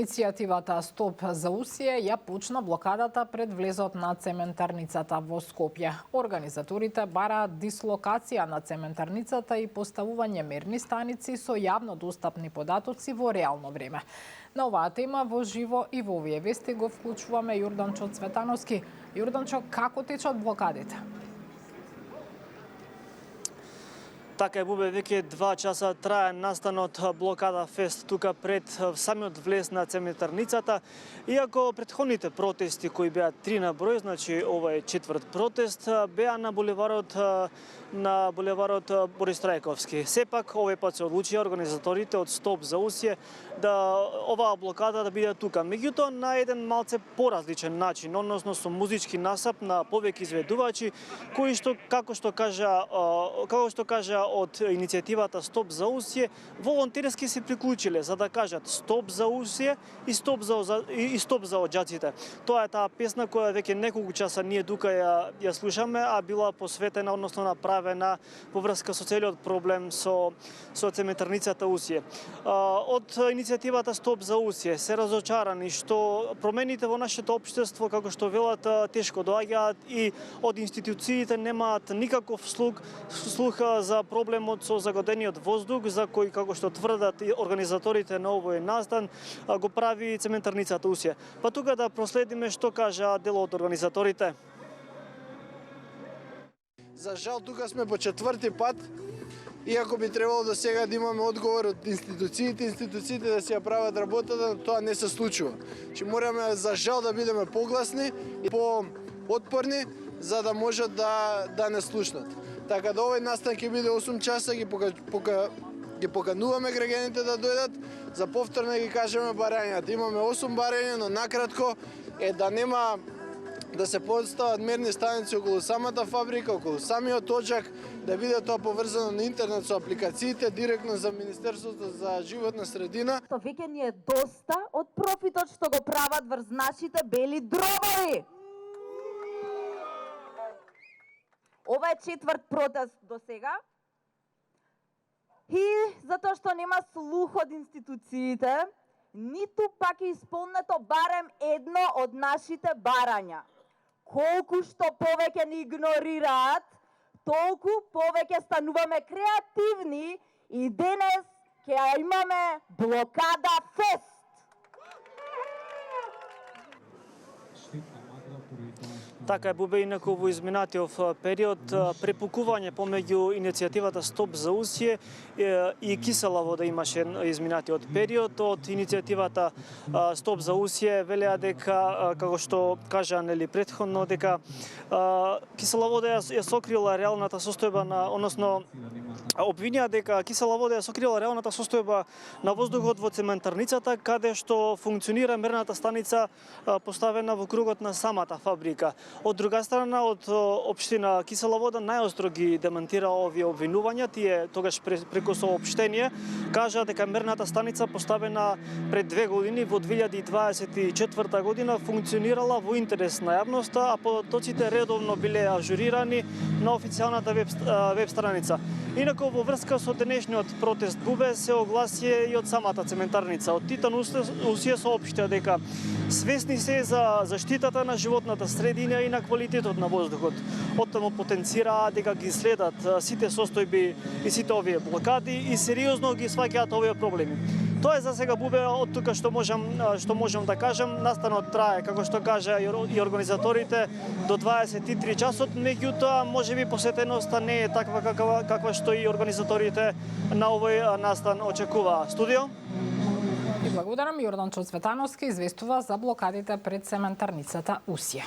Иницијативата Стоп за Усие ја почна блокадата пред влезот на цементарницата во Скопје. Организаторите бараат дислокација на цементарницата и поставување мерни станици со јавно достапни податоци во реално време. На оваа тема во живо и во овие вести го вклучуваме Јорданчо Цветановски. Јорданчо, како течат блокадите? Така е, Бубе, веќе 2 часа трае настанот блокада фест тука пред самиот влез на цементарницата. Иако претходните протести кои беа 3 на број, значи ова е 4-ти протест, беа на булеварот Борис Трајковски. Сепак овој пат се одлучија организаторите од Стоп за Усие да оваа блокада да биде тука. Меѓутоа на еден малце поразличен начин, односно со музички насап на повеќе изведувачи кои што како што кажа од иницијативата Стоп за Усие, волонтерски се приклучиле за да кажат Стоп за Усие и Стоп за оџаците. Тоа е таа песна која веќе неколку часа ние тука ја слушаме, а била посветена, односно направена во врска со целиот проблем со цементарницата Усие. Од иницијативата Стоп за Усие се разочарани што промените во нашето општество, како што велат, тешко доаѓаат и од институциите немаат никаков слух за проблемот со загодениот воздух, за кој, како што тврдат и организаторите на овој настан, го прави цементарницата Усие. Па тука да проследиме што кажа дел од организаторите. За жал, тука сме по 4-ти пат, иако би требало до сега да имаме одговор од институциите да си ја прават работата, тоа не се случува. Че мораме за жал да бидеме погласни и поотпорни, за да можат да не слушнат. Така да овој настан ќе биде 8 часа, ги покануваме граѓаните да дојдат, за повторно ги кажеме барањата. Имаме 8 барања, но накратко е да се постават мерни станици околу самата фабрика, околу самиот оџак, да биде тоа поврзано на интернет со апликациите, директно за Министерството за животна средина. Веќе ни е доста од профитот што го прават врз нашите бели дробови. Ова е 4-ти протест до сега. И затоа што нема слух од институциите, ниту пак е исполнето барем едно од нашите барања. Колку што повеќе ни игнорираат, толку повеќе стануваме креативни и денес ќе имаме блокада фест. Така е, Бубе, инаку во изминатиот период препукување помеѓу иницијативата Стоп за Усие и кисела вода имаше изминатиот период. Од иницијативата Стоп за Усие велеа дека, како што кажа претходно, дека кисела вода ја сокрила реалната состојба односно обвинија дека кисела вода ја сокрила реалната состојба на воздухот во цементарницата, каде што функционира мерната станица поставена во кругот на самата фабрика. Од друга страна, од општина Кисела вода најостро ги демантира овие обвинувања. Тие тогаш преку соопштение кажа дека мерната станица поставена пред 2 години во 2024 година функционирала во интерес на јавноста, а податоците редовно биле ажурирани на официјалната веб страница. Инаку во врска со денешниот протест, Бубе, се огласија и од самата цементарница. Од Титан Усие соопштија дека свесни се за заштитата на животната средина и на квалитетот на воздухот. Оттаму потенцираа дека ги следат сите состојби и сите овие блокади и сериозно ги сваќаат овие проблеми. Тоа е за сега, Бубе, од тука што можам да кажам. Настанот трае, како што кажа и организаторите, до 23 часот, меѓутоа можеби посетеноста не е таква каква што и организаторите на овој настан очекуваа. Студио? И благодарам. Јорданчо Цветановски известува за блокадите пред цементарницата Усие.